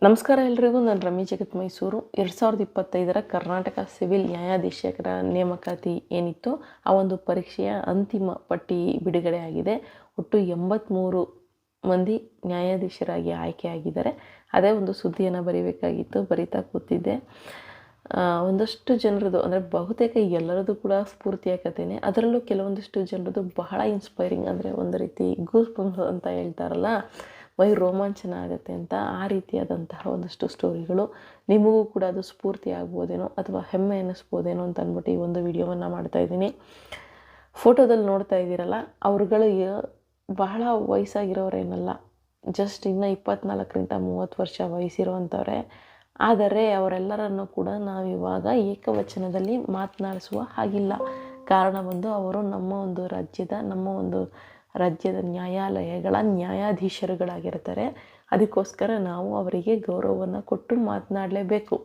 ನಮಸ್ಕಾರ ಎಲ್ರಿಗೂ. ನಾನು ರಮಿ ಜಗತ್ ಮೈಸೂರು. 2025 ಕರ್ನಾಟಕ ಸಿವಿಲ್ ನ್ಯಾಯಾಧೀಶರ ನೇಮಕಾತಿ ಏನಿತ್ತು ಆ ಒಂದು ಪರೀಕ್ಷೆಯ ಅಂತಿಮ ಪಟ್ಟಿ ಬಿಡುಗಡೆಯಾಗಿದೆ. ಒಟ್ಟು 83 ಮಂದಿ ನ್ಯಾಯಾಧೀಶರಾಗಿ ಆಯ್ಕೆಯಾಗಿದ್ದಾರೆ. ಅದೇ ಒಂದು ಸುದ್ದಿಯನ್ನು ಬರೀಬೇಕಾಗಿತ್ತು, ಬರಿತಾ ಕೂತಿದ್ದೆ. ಒಂದಷ್ಟು ಜನರದು ಅಂದರೆ ಬಹುತೇಕ ಎಲ್ಲರದು ಕೂಡ ಸ್ಫೂರ್ತಿಯ ಕಥೆನೇ. ಅದರಲ್ಲೂ ಕೆಲವೊಂದಿಷ್ಟು ಜನರದು ಬಹಳ ಇನ್ಸ್ಪೈರಿಂಗ್, ಅಂದರೆ ಒಂದು ರೀತಿ ಗೂಸ್ ಬಂಪ್ಸ್ ಅಂತ ಹೇಳ್ತಾರಲ್ಲ, ಮೈ ರೋಮಾಂಚನ ಆಗುತ್ತೆ ಅಂತ, ಆ ರೀತಿಯಾದಂತಹ ಒಂದಷ್ಟು ಸ್ಟೋರಿಗಳು ನಿಮಗೂ ಕೂಡ ಅದು ಸ್ಫೂರ್ತಿ ಆಗ್ಬೋದೇನೋ ಅಥವಾ ಹೆಮ್ಮೆ ಅನ್ನಿಸ್ಬೋದೇನೋ ಅಂತ ಅಂದ್ಬಿಟ್ಟು ಈ ಒಂದು ವಿಡಿಯೋವನ್ನು ಮಾಡ್ತಾಯಿದ್ದೀನಿ. ಫೋಟೋದಲ್ಲಿ ನೋಡ್ತಾ ಇದ್ದೀರಲ್ಲ, ಅವ್ರುಗಳು ಬಹಳ ವಯಸ್ಸಾಗಿರೋರೇನಲ್ಲ, ಜಸ್ಟ್ ಇನ್ನು 24-30 ವರ್ಷ ವಯಸ್ಸಿರುವಂಥವ್ರೆ. ಆದರೆ ಅವರೆಲ್ಲರನ್ನು ಕೂಡ ನಾವಿವಾಗ ಏಕವಚನದಲ್ಲಿ ಮಾತನಾಡಿಸುವ ಹಾಗಿಲ್ಲ. ಕಾರಣ ಬಂದು ಅವರು ನಮ್ಮ ಒಂದು ರಾಜ್ಯದ ನ್ಯಾಯಾಲಯಗಳ ನ್ಯಾಯಾಧೀಶರುಗಳಾಗಿರ್ತಾರೆ. ಅದಕ್ಕೋಸ್ಕರ ನಾವು ಅವರಿಗೆ ಗೌರವವನ್ನು ಕೊಟ್ಟು ಮಾತನಾಡಲೇಬೇಕು.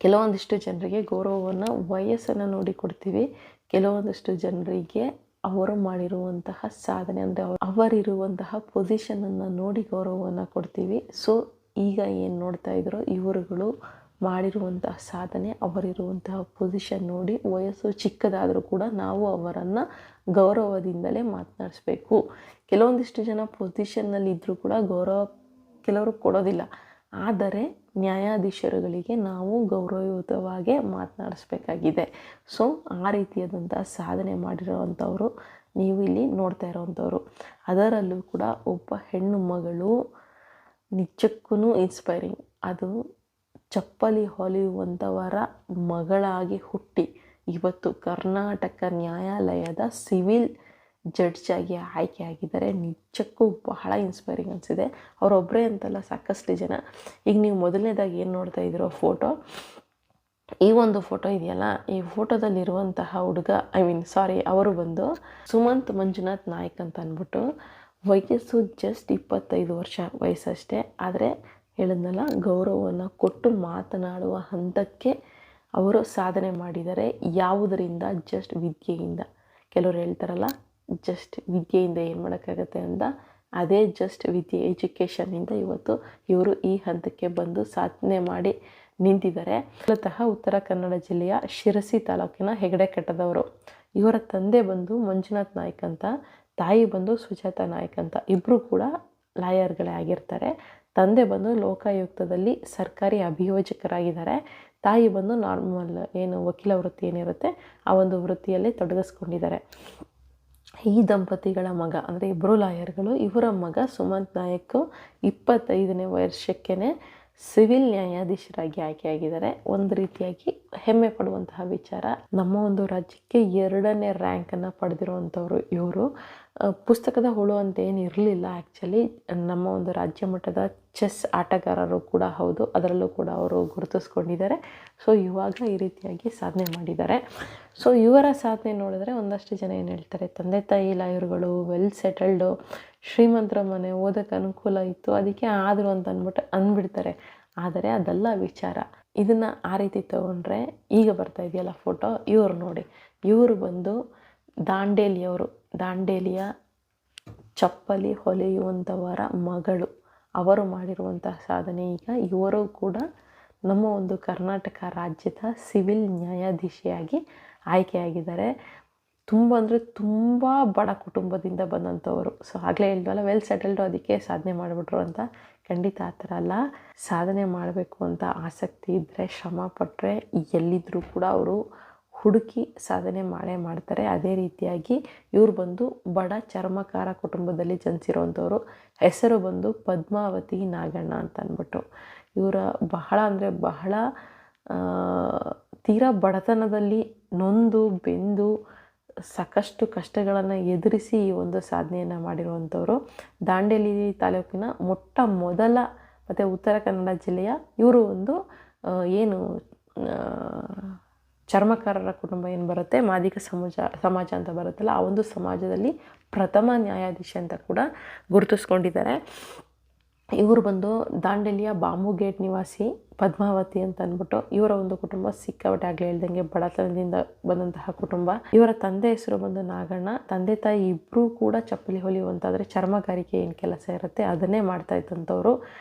ಕೆಲವೊಂದಿಷ್ಟು ಜನರಿಗೆ ಗೌರವವನ್ನು ವಯಸ್ಸನ್ನು ನೋಡಿ ಕೊಡ್ತೀವಿ, ಕೆಲವೊಂದಿಷ್ಟು ಜನರಿಗೆ ಅವರು ಮಾಡಿರುವಂತಹ ಸಾಧನೆ ಅಂದರೆ ಅವರಿರುವಂತಹ ಪೊಸಿಷನನ್ನು ನೋಡಿ ಗೌರವವನ್ನು ಕೊಡ್ತೀವಿ. ಸೊ ಈಗ ಏನು ನೋಡ್ತಾ ಇದ್ರೋ ಇವರುಗಳು ಮಾಡಿರುವಂತಹ ಸಾಧನೆ, ಅವರಿರುವಂತಹ ಪೊಸಿಷನ್ ನೋಡಿ ವಯಸ್ಸು ಚಿಕ್ಕದಾದರೂ ಕೂಡ ನಾವು ಅವರನ್ನು ಗೌರವದಿಂದಲೇ ಮಾತನಾಡಿಸ್ಬೇಕು. ಕೆಲವೊಂದಿಷ್ಟು ಜನ ಪೊಸಿಷನ್ನಲ್ಲಿ ಇದ್ದರೂ ಕೂಡ ಗೌರವ ಕೆಲವರು ಕೊಡೋದಿಲ್ಲ. ಆದರೆ ನ್ಯಾಯಾಧೀಶರುಗಳಿಗೆ ನಾವು ಗೌರವಯುತವಾಗಿ ಮಾತನಾಡಿಸ್ಬೇಕಾಗಿದೆ. ಸೊ ಆ ರೀತಿಯಾದಂತಹ ಸಾಧನೆ ಮಾಡಿರೋವಂಥವರು ನೀವು ಇಲ್ಲಿ ನೋಡ್ತಾ ಇರೋವಂಥವ್ರು. ಅದರಲ್ಲೂ ಕೂಡ ಒಬ್ಬ ಹೆಣ್ಣು ಮಗಳು ನಿಜಕ್ಕೂ ಇನ್ಸ್ಪೈರಿಂಗ್. ಅದು ಚಪ್ಪಲಿ ಹೊಲಿಯುವಂಥವರ ಮಗಳಾಗಿ ಹುಟ್ಟಿ ಇವತ್ತು ಕರ್ನಾಟಕ ನ್ಯಾಯಾಲಯದ ಸಿವಿಲ್ ಜಡ್ಜಾಗಿ ಆಯ್ಕೆಯಾಗಿದ್ದಾರೆ. ನಿಜಕ್ಕೂ ಬಹಳ ಇನ್ಸ್ಪೈರಿಂಗ್ ಅನಿಸಿದೆ. ಅವರೊಬ್ಬರೇ ಅಂತಲ್ಲ, ಸಾಕಷ್ಟು ಜನ. ಈಗ ನೀವು ಮೊದಲನೇದಾಗಿ ಏನು ನೋಡ್ತಾ ಇದ್ದೀರೋ ಈ ಒಂದು ಫೋಟೋ ಇದೆಯಲ್ಲ, ಈ ಫೋಟೋದಲ್ಲಿರುವಂತಹ ಹುಡುಗ ಅವರು ಬಂದು ಸುಮಂತ್ ಮಂಜುನಾಥ್ ನಾಯ್ಕ್ ಅಂತ ಅಂದ್ಬಿಟ್ಟು, ವಯಸ್ಸು ಜಸ್ಟ್ 25 ವರ್ಷ ವಯಸ್ಸಷ್ಟೇ. ಆದರೆ ಹೇಳಿದ್ನಲ್ಲ, ಗೌರವವನ್ನು ಕೊಟ್ಟು ಮಾತನಾಡುವ ಹಂತಕ್ಕೆ ಅವರು ಸಾಧನೆ ಮಾಡಿದ್ದಾರೆ. ಯಾವುದರಿಂದ? ಜಸ್ಟ್ ವಿದ್ಯೆಯಿಂದ. ಕೆಲವರು ಹೇಳ್ತಾರಲ್ಲ, ಜಸ್ಟ್ ವಿದ್ಯೆಯಿಂದ ಏನು ಮಾಡೋಕ್ಕಾಗತ್ತೆ ಅಂತ. ಅದೇ ಜಸ್ಟ್ ವಿದ್ಯೆ, ಎಜುಕೇಷನ್ನಿಂದ ಇವತ್ತು ಇವರು ಈ ಹಂತಕ್ಕೆ ಬಂದು ಸಾಧನೆ ಮಾಡಿ ನಿಂತಿದ್ದಾರೆ. ಮೂಲತಃ ಉತ್ತರ ಕನ್ನಡ ಜಿಲ್ಲೆಯ ಶಿರಸಿ ತಾಲೂಕಿನ ಹೆಗಡೆಕಟ್ಟದವರು. ಇವರ ತಂದೆ ಬಂದು ಮಂಜುನಾಥ್ ನಾಯ್ಕ್ ಅಂತ, ತಾಯಿ ಬಂದು ಸುಜಾತ ನಾಯ್ಕ್ ಅಂತ. ಇಬ್ಬರು ಕೂಡ ಲಾಯರ್ಗಳೇ ಆಗಿರ್ತಾರೆ. ತಂದೆ ಬಂದು ಲೋಕಾಯುಕ್ತದಲ್ಲಿ ಸರ್ಕಾರಿ ಅಭಿಯೋಜಕರಾಗಿದ್ದಾರೆ. ತಾಯಿ ಬಂದು ನಾರ್ಮಲ್ ವಕೀಲ ವೃತ್ತಿ ಏನಿರುತ್ತೆ ಆ ಒಂದು ವೃತ್ತಿಯಲ್ಲಿ ತೊಡಗಿಸ್ಕೊಂಡಿದ್ದಾರೆ. ಈ ದಂಪತಿಗಳ ಮಗ ಅಂದರೆ ಇಬ್ಬರು ಲಾಯರ್ಗಳು, ಇವರ ಮಗ ಸುಮಂತ್ ನಾಯಕ್ 25ನೇ ವರ್ಷಕ್ಕೇ ಸಿವಿಲ್ ನ್ಯಾಯಾಧೀಶರಾಗಿ ಆಯ್ಕೆಯಾಗಿದ್ದಾರೆ. ಒಂದು ರೀತಿಯಾಗಿ ಹೆಮ್ಮೆ ಪಡುವಂತಹ ವಿಚಾರ. ನಮ್ಮ ಒಂದು ರಾಜ್ಯಕ್ಕೆ 2ನೇ ರ್ಯಾಂಕನ್ನು ಪಡೆದಿರುವಂಥವ್ರು ಇವರು. ಪುಸ್ತಕದ ಹುಳು ಅಂತ ಏನು ಇರಲಿಲ್ಲ. ಆ್ಯಕ್ಚುಲಿ ನಮ್ಮ ಒಂದು ರಾಜ್ಯ ಮಟ್ಟದ ಚೆಸ್ ಆಟಗಾರರು ಕೂಡ ಹೌದು. ಅದರಲ್ಲೂ ಕೂಡ ಅವರು ಗುರುತಿಸ್ಕೊಂಡಿದ್ದಾರೆ. ಸೊ ಇವಾಗ ಈ ರೀತಿಯಾಗಿ ಸಾಧನೆ ಮಾಡಿದ್ದಾರೆ. ಸೊ ಇವರ ಸಾಧನೆ ನೋಡಿದ್ರೆ ಒಂದಷ್ಟು ಜನ ಏನು ಹೇಳ್ತಾರೆ, ತಂದೆ ತಾಯಿ ಲಾಯರ್ಗಳು, ವೆಲ್ ಸೆಟಲ್ಡು, ಶ್ರೀಮಂತರ ಮನೆ, ಓದೋಕ್ಕೆ ಅನುಕೂಲ ಇತ್ತು, ಅದಕ್ಕೆ ಆದರು ಅಂತ ಅಂದ್ಬಿಡ್ತಾರೆ. ಆದರೆ ಅದೆಲ್ಲ ವಿಚಾರ. ಇದನ್ನು ಆ ರೀತಿ ತಗೊಂಡ್ರೆ ಈಗ ಬರ್ತಾ ಇದೆಯಲ್ಲ ಫೋಟೋ, ಇವರು ನೋಡಿ, ಇವರು ಬಂದು ದಾಂಡೇಲಿಯ ಚಪ್ಪಲಿ ಹೊಲಿಯುವಂಥವರ ಮಗಳು. ಅವರು ಮಾಡಿರುವಂತಹ ಸಾಧನೆ. ಈಗ ಇವರು ಕೂಡ ನಮ್ಮ ಒಂದು ಕರ್ನಾಟಕ ರಾಜ್ಯದ ಸಿವಿಲ್ ನ್ಯಾಯಾಧೀಶಿಯಾಗಿ ಆಯ್ಕೆಯಾಗಿದ್ದಾರೆ. ತುಂಬ ಬಡ ಕುಟುಂಬದಿಂದ ಬಂದಂಥವರು. ಸೊ ಆಗಲೇ ಹೇಳಿದ್ವಲ್ಲ, ವೆಲ್ ಸೆಟಲ್ಡು, ಅದಕ್ಕೆ ಸಾಧನೆ ಮಾಡಿಬಿಟ್ರು ಅಂತ. ಖಂಡಿತ ಆ ಥರ ಅಲ್ಲ. ಸಾಧನೆ ಮಾಡಬೇಕು ಅಂತ ಆಸಕ್ತಿ ಇದ್ದರೆ, ಶ್ರಮ ಪಟ್ಟರೆ ಎಲ್ಲಿದ್ದರೂ ಕೂಡ ಅವರು ಹುಡುಕಿ ಸಾಧನೆ ಮಾಡ್ತಾರೆ. ಅದೇ ರೀತಿಯಾಗಿ ಇವರು ಬಂದು ಬಡ ಚರ್ಮಕಾರ ಕುಟುಂಬದಲ್ಲಿ ಜನಿಸಿರೋವಂಥವ್ರು. ಹೆಸರು ಬಂದು ಪದ್ಮಾವತಿ ನಾಗಣ್ಣ ಅಂತ ಅಂದ್ಬಿಟ್ಟು. ಇವರ ಬಹಳ ತೀರಾ ಬಡತನದಲ್ಲಿ ನೊಂದು ಬೆಂದು ಸಾಕಷ್ಟು ಕಷ್ಟಗಳನ್ನು ಎದುರಿಸಿ ಈ ಒಂದು ಸಾಧನೆಯನ್ನು ಮಾಡಿರುವಂಥವ್ರು. ದಾಂಡೇಲಿ ತಾಲೂಕಿನ ಮೊಟ್ಟ ಮೊದಲ ಮತ್ತು ಉತ್ತರ ಕನ್ನಡ ಜಿಲ್ಲೆಯ ಇವರು ಒಂದು ಚರ್ಮಕಾರರ ಕುಟುಂಬ ಏನು ಬರುತ್ತೆ, ಮಾದಿಗ ಸಮಾಜ ಅಂತ ಬರುತ್ತಲ್ಲ, ಆ ಒಂದು ಸಮಾಜದಲ್ಲಿ ಪ್ರಥಮ ನ್ಯಾಯಾಧೀಶ ಅಂತ ಕೂಡ ಗುರುತಿಸ್ಕೊಂಡಿದ್ದಾರೆ. ಇವರು ಬಂದು ದಾಂಡೇಲಿಯ ಬಾಂಬು ಗೇಟ್ ನಿವಾಸಿ ಪದ್ಮಾವತಿ ಅಂತ ಅಂದ್ಬಿಟ್ಟು. ಇವರ ಒಂದು ಕುಟುಂಬ ಸಿಕ್ಕಾಪಟ್ಟೆ ಆಗಲೇ ಹೇಳ್ದಂಗೆ ಬಡತನದಿಂದ ಬಂದಂತಹ ಕುಟುಂಬ. ಇವರ ತಂದೆ ಹೆಸರು ಬಂದು ನಾಗಣ್ಣ. ತಂದೆ ತಾಯಿ ಇಬ್ಬರೂ ಕೂಡ ಚಪ್ಪಲಿ ಹೊಲಿಯುವಂತಾದರೆ ಚರ್ಮಗಾರಿಕೆ ಏನು ಕೆಲಸ ಇರುತ್ತೆ ಅದನ್ನೇ ಮಾಡ್ತಾ ಇದ್ದಂಥವ್ರು.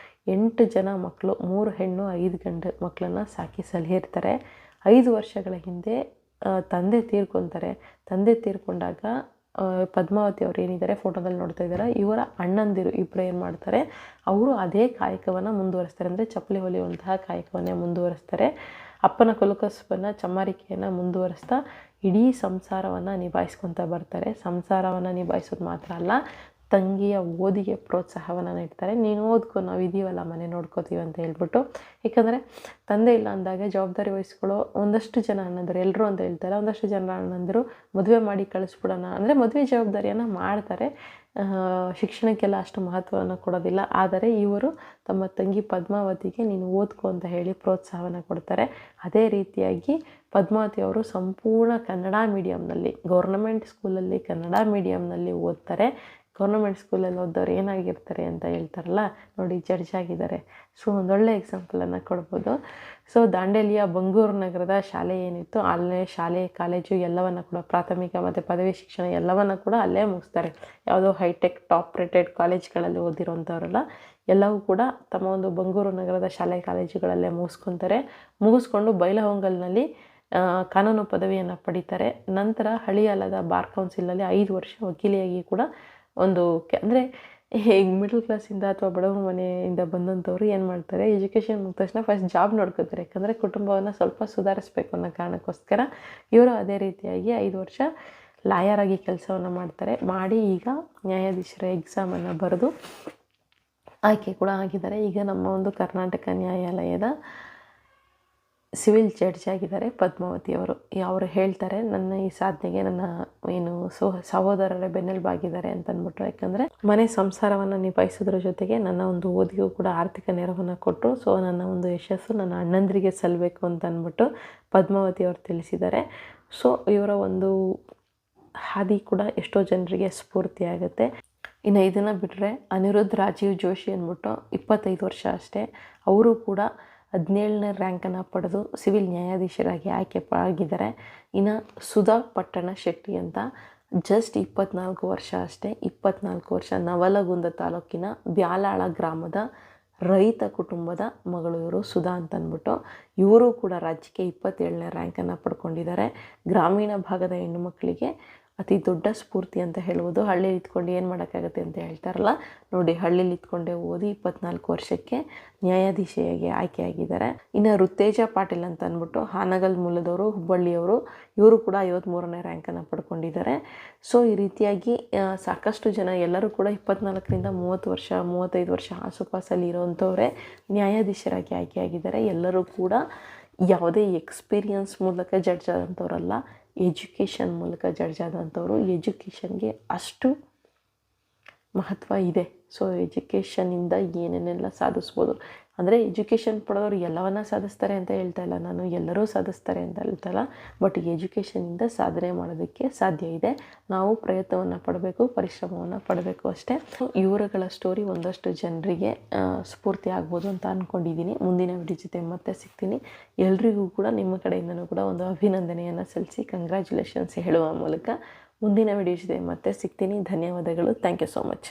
8 ಜನ ಮಕ್ಕಳು, 3 ಹೆಣ್ಣು 5 ಗಂಡು ಮಕ್ಕಳನ್ನು ಸಾಕಿ ಸಲಹಿರ್ತಾರೆ. 5 ವರ್ಷಗಳ ಹಿಂದೆ ತಂದೆ ತೀರ್ಕೊತಾರೆ. ತಂದೆ ತೀರ್ಕೊಂಡಾಗ ಪದ್ಮಾವತಿ ಅವ್ರು ಏನಿದ್ದಾರೆ ಫೋಟೋದಲ್ಲಿ ನೋಡ್ತಾ ಇದ್ದಾರೆ, ಇವರ ಅಣ್ಣಂದಿರು ಇಬ್ಬರು ಏನು ಮಾಡ್ತಾರೆ, ಅವರು ಅದೇ ಕಾಯಕವನ್ನು ಮುಂದುವರಿಸ್ತಾರೆ. ಅಂದರೆ ಚಪ್ಪಲಿ ಹೊಲಿಯುವಂತಹ ಕಾಯಕವನ್ನೇ ಮುಂದುವರಿಸ್ತಾರೆ. ಅಪ್ಪನ ಕುಲಕಸುಬನ್ನು, ಚಮ್ಮಾರಿಕೆಯನ್ನು ಮುಂದುವರಿಸ್ತಾ ಇಡೀ ಸಂಸಾರವನ್ನು ನಿಭಾಯಿಸ್ಕೊತ ಬರ್ತಾರೆ. ಸಂಸಾರವನ್ನು ನಿಭಾಯಿಸೋದು ಮಾತ್ರ ಅಲ್ಲ, ತಂಗಿಯ ಓದಿಗೆ ಪ್ರೋತ್ಸಾಹವನ್ನು ನೀಡ್ತಾರೆ. ನೀನು ಓದ್ಕೊ, ನಾವು ಇದೀವಲ್ಲ ಮನೆ ನೋಡ್ಕೋತೀವಿ ಅಂತ ಹೇಳ್ಬಿಟ್ಟು. ಏಕೆಂದರೆ ತಂದೆ ಇಲ್ಲ ಅಂದಾಗ ಜವಾಬ್ದಾರಿ ವಹಿಸ್ಕೊಳ್ಳೋ ಒಂದಷ್ಟು ಜನ ಅಣ್ಣಂದರು, ಎಲ್ಲರೂ ಅಂತ ಹೇಳ್ತಾರೆ, ಒಂದಷ್ಟು ಜನ ಅಣ್ಣಂದರು ಮದುವೆ ಮಾಡಿ ಕಳಿಸ್ಬಿಡೋಣ ಅಂದರೆ ಮದುವೆ ಜವಾಬ್ದಾರಿಯನ್ನು ಮಾಡ್ತಾರೆ. ಶಿಕ್ಷಣಕ್ಕೆಲ್ಲ ಅಷ್ಟು ಮಹತ್ವವನ್ನು ಕೊಡೋದಿಲ್ಲ. ಆದರೆ ಇವರು ತಮ್ಮ ತಂಗಿ ಪದ್ಮಾವತಿಗೆ ನೀನು ಓದ್ಕೊ ಅಂತ ಹೇಳಿ ಪ್ರೋತ್ಸಾಹವನ್ನು ಕೊಡ್ತಾರೆ. ಅದೇ ರೀತಿಯಾಗಿ ಪದ್ಮಾವತಿ ಅವರು ಸಂಪೂರ್ಣ ಕನ್ನಡ ಮೀಡಿಯಮ್ನಲ್ಲಿ, ಗೌರ್ನಮೆಂಟ್ ಸ್ಕೂಲಲ್ಲಿ ಕನ್ನಡ ಮೀಡಿಯಮ್ನಲ್ಲಿ ಓದ್ತಾರೆ. ಗೌರ್ನಮೆಂಟ್ ಸ್ಕೂಲಲ್ಲಿ ಓದೋರು ಏನಾಗಿರ್ತಾರೆ ಅಂತ ಹೇಳ್ತಾರಲ್ಲ ನೋಡಿ, ಜಡ್ಜ್ ಆಗಿದ್ದಾರೆ. ಸೊ ಒಂದೊಳ್ಳೆ ಎಕ್ಸಾಂಪಲನ್ನು ಕೊಡ್ಬೋದು. ಸೊ ದಾಂಡೇಲಿಯ ಬಂಗೂರು ನಗರದ ಶಾಲೆ ಏನಿತ್ತು, ಅಲ್ಲೇ ಶಾಲೆ, ಕಾಲೇಜು ಎಲ್ಲವನ್ನು ಕೂಡ, ಪ್ರಾಥಮಿಕ ಮತ್ತು ಪದವಿ ಶಿಕ್ಷಣ ಎಲ್ಲವನ್ನು ಕೂಡ ಅಲ್ಲೇ ಮುಗಿಸ್ತಾರೆ. ಯಾವುದೋ ಹೈಟೆಕ್ ಟಾಪ್ ರೇಟೆಡ್ ಕಾಲೇಜ್ಗಳಲ್ಲಿ ಓದಿರೋಂಥವ್ರಲ್ಲ, ಎಲ್ಲವೂ ಕೂಡ ತಮ್ಮ ಒಂದು ಬಂಗೂರು ನಗರದ ಶಾಲೆ ಕಾಲೇಜುಗಳಲ್ಲೇ ಮುಗಿಸ್ಕೊಂಡು ಬೈಲಹೊಂಗಲ್ನಲ್ಲಿ ಕಾನೂನು ಪದವಿಯನ್ನು ಪಡಿತಾರೆ. ನಂತರ ಹಳಿಯಾಲದ ಬಾರ್ ಕೌನ್ಸಿಲಲ್ಲಿ 5 ವರ್ಷ ವಕೀಲಿಯಾಗಿ ಕೂಡ ಒಂದು ಅಂದರೆ ಈಗ ಮಿಡಲ್ ಕ್ಲಾಸಿಂದ ಅಥವಾ ಬಡವರ ಮನೆಯಿಂದ ಬಂದಂಥವ್ರು ಏನು ಮಾಡ್ತಾರೆ, ಎಜುಕೇಷನ್ ಮುಗಿದ ತಕ್ಷಣ ಫಸ್ಟ್ ಜಾಬ್ ನೋಡ್ಕೋತಾರೆ. ಯಾಕಂದರೆ ಕುಟುಂಬವನ್ನು ಸ್ವಲ್ಪ ಸುಧಾರಿಸ್ಬೇಕು ಅನ್ನೋ ಕಾರಣಕ್ಕೋಸ್ಕರ ಇವರು ಅದೇ ರೀತಿಯಾಗಿ 5 ವರ್ಷ ಲಾಯರ್ ಆಗಿ ಕೆಲಸವನ್ನು ಮಾಡಿ ಈಗ ನ್ಯಾಯಾಧೀಶರ ಎಕ್ಸಾಮನ್ನು ಬರೆದು ಆಯ್ಕೆ ಕೂಡ ಆಗಿದ್ದಾರೆ. ಈಗ ನಮ್ಮ ಒಂದು ಕರ್ನಾಟಕ ನ್ಯಾಯಾಲಯದ ಸಿವಿಲ್ ಜಡ್ಜ್ ಆಗಿದ್ದಾರೆ ಪದ್ಮಾವತಿಯವರು. ಅವರು ಹೇಳ್ತಾರೆ, ನನ್ನ ಈ ಸಾಧನೆಗೆ ನನ್ನ ಸಹೋದರರೇ ಬೆನ್ನೆಲುಬಾಗಿದ್ದಾರೆ ಅಂತಂದ್ಬಿಟ್ಟು. ಯಾಕಂದರೆ ಮನೆ ಸಂಸಾರವನ್ನು ನಿಭಾಯಿಸೋದ್ರ ಜೊತೆಗೆ ನನ್ನ ಒಂದು ಓದಿಗೂ ಕೂಡ ಆರ್ಥಿಕ ನೆರವನ್ನು ಕೊಟ್ಟರು. ಸೊ ನನ್ನ ಒಂದು ಯಶಸ್ಸು ನನ್ನ ಅಣ್ಣಂದರಿಗೆ ಸಲ್ಲಬೇಕು ಅಂತ ಅಂದ್ಬಿಟ್ಟು ಪದ್ಮಾವತಿಯವರು ತಿಳಿಸಿದ್ದಾರೆ. ಸೊ ಇವರ ಒಂದು ಹಾದಿ ಕೂಡ ಎಷ್ಟೋ ಜನರಿಗೆ ಸ್ಫೂರ್ತಿಯಾಗುತ್ತೆ. ಇನ್ನು ಇದನ್ನು ಬಿಟ್ಟರೆ ಅನಿರುದ್ಧ್ ರಾಜೀವ್ ಜೋಶಿ ಅಂದ್ಬಿಟ್ಟು 25 ವರ್ಷ ಅಷ್ಟೇ, ಅವರು ಕೂಡ 17ನೇ ರ್ಯಾಂಕನ್ನು ಪಡೆದು ಸಿವಿಲ್ ನ್ಯಾಯಾಧೀಶರಾಗಿ ಆಯ್ಕೆ ಆಗಿದ್ದಾರೆ. ಇನ್ನು ಸುಧಾ ಪಟ್ಟಣ ಶೆಟ್ಟಿ ಅಂತ ಜಸ್ಟ್ 24 ವರ್ಷ ಅಷ್ಟೇ, 24 ವರ್ಷ, ನವಲಗುಂದ ತಾಲೂಕಿನ ಬ್ಯಾಲಾಳ ಗ್ರಾಮದ ರೈತ ಕುಟುಂಬದ ಮಗಳು ಇವರು, ಸುಧಾ ಅಂತ ಅಂದ್ಬಿಟ್ಟು. ಇವರು ಕೂಡ ರಾಜ್ಯಕ್ಕೆ 27ನೇ ರ್ಯಾಂಕನ್ನು ಪಡ್ಕೊಂಡಿದ್ದಾರೆ. ಗ್ರಾಮೀಣ ಭಾಗದ ಹೆಣ್ಣು ಮಕ್ಕಳಿಗೆ ಅತಿ ದೊಡ್ಡ ಸ್ಫೂರ್ತಿ ಅಂತ ಹೇಳ್ಬೋದು. ಹಳ್ಳಿಲಿ ಇದ್ಕೊಂಡು ಏನು ಮಾಡೋಕ್ಕಾಗತ್ತೆ ಅಂತ ಹೇಳ್ತಾರಲ್ಲ ನೋಡಿ, ಹಳ್ಳಿಲಿ ಇದ್ಕೊಂಡೇ ಓದಿ 24 ವರ್ಷಕ್ಕೆ ನ್ಯಾಯಾಧೀಶೆಯಾಗಿ ಆಯ್ಕೆಯಾಗಿದ್ದಾರೆ. ಇನ್ನು ರುತ್ತೇಜ ಪಾಟೀಲ್ ಅಂತ ಅಂದ್ಬಿಟ್ಟು ಹಾನಗಲ್ ಮೂಲದವರು, ಹುಬ್ಬಳ್ಳಿಯವರು. ಇವರು ಕೂಡ 53ನೇ ರ್ಯಾಂಕನ್ನು ಪಡ್ಕೊಂಡಿದ್ದಾರೆ. ಸೊ ಈ ರೀತಿಯಾಗಿ ಸಾಕಷ್ಟು ಜನ ಎಲ್ಲರೂ ಕೂಡ 24ರಿಂದ 30 ವರ್ಷ 35 ವರ್ಷ ಆಸುಪಾಸಲ್ಲಿ ಇರೋವಂಥವರೇ ನ್ಯಾಯಾಧೀಶರಾಗಿ ಆಯ್ಕೆಯಾಗಿದ್ದಾರೆ. ಎಲ್ಲರೂ ಕೂಡ ಯಾವುದೇ ಎಕ್ಸ್ಪೀರಿಯನ್ಸ್ ಮೂಲಕ ಜಡ್ಜ್ ಆದಂಥವ್ರಲ್ಲ, ಎಜುಕೇಷನ್ ಮೂಲಕ ಜಡ್ಜ್ ಆದಂಥವ್ರು. ಎಜುಕೇಷನ್ಗೆ ಅಷ್ಟು ಮಹತ್ವ ಇದೆ. ಸೊ ಎಜುಕೇಷನಿಂದ ಏನೇನೆಲ್ಲ ಸಾಧಿಸ್ಬೋದು ಅಂದರೆ, ಎಜುಕೇಷನ್ ಪಡೆದವರು ಎಲ್ಲವನ್ನ ಸಾಧಿಸ್ತಾರೆ ಅಂತ ಹೇಳ್ತಾ ಇಲ್ಲ ನಾನು, ಎಲ್ಲರೂ ಸಾಧಿಸ್ತಾರೆ ಅಂತ ಹೇಳ್ತಾಯಿಲ್ಲ. ಬಟ್ ಎಜುಕೇಷನಿಂದ ಸಾಧನೆ ಮಾಡೋದಕ್ಕೆ ಸಾಧ್ಯ ಇದೆ. ನಾವು ಪ್ರಯತ್ನವನ್ನು ಪಡಬೇಕು, ಪರಿಶ್ರಮವನ್ನು ಪಡಬೇಕು ಅಷ್ಟೇ. ಇವರುಗಳ ಸ್ಟೋರಿ ಒಂದಷ್ಟು ಜನರಿಗೆ ಸ್ಫೂರ್ತಿ ಆಗ್ಬೋದು ಅಂತ ಅಂದ್ಕೊಂಡಿದ್ದೀನಿ. ಮುಂದಿನ ವಿಡಿಯೋ ಜೊತೆ ಮತ್ತೆ ಸಿಗ್ತೀನಿ. ಎಲ್ರಿಗೂ ಕೂಡ ನಿಮ್ಮ ಕಡೆಯಿಂದನೂ ಕೂಡ ಒಂದು ಅಭಿನಂದನೆಯನ್ನು ಸಲ್ಲಿಸಿ ಕಂಗ್ರ್ಯಾಚುಲೇಷನ್ಸ್ ಹೇಳುವ ಮೂಲಕ ಮುಂದಿನ ವಿಡಿಯೋ ಜೊತೆ ಮತ್ತೆ ಸಿಗ್ತೀನಿ. ಧನ್ಯವಾದಗಳು. Thank you so much.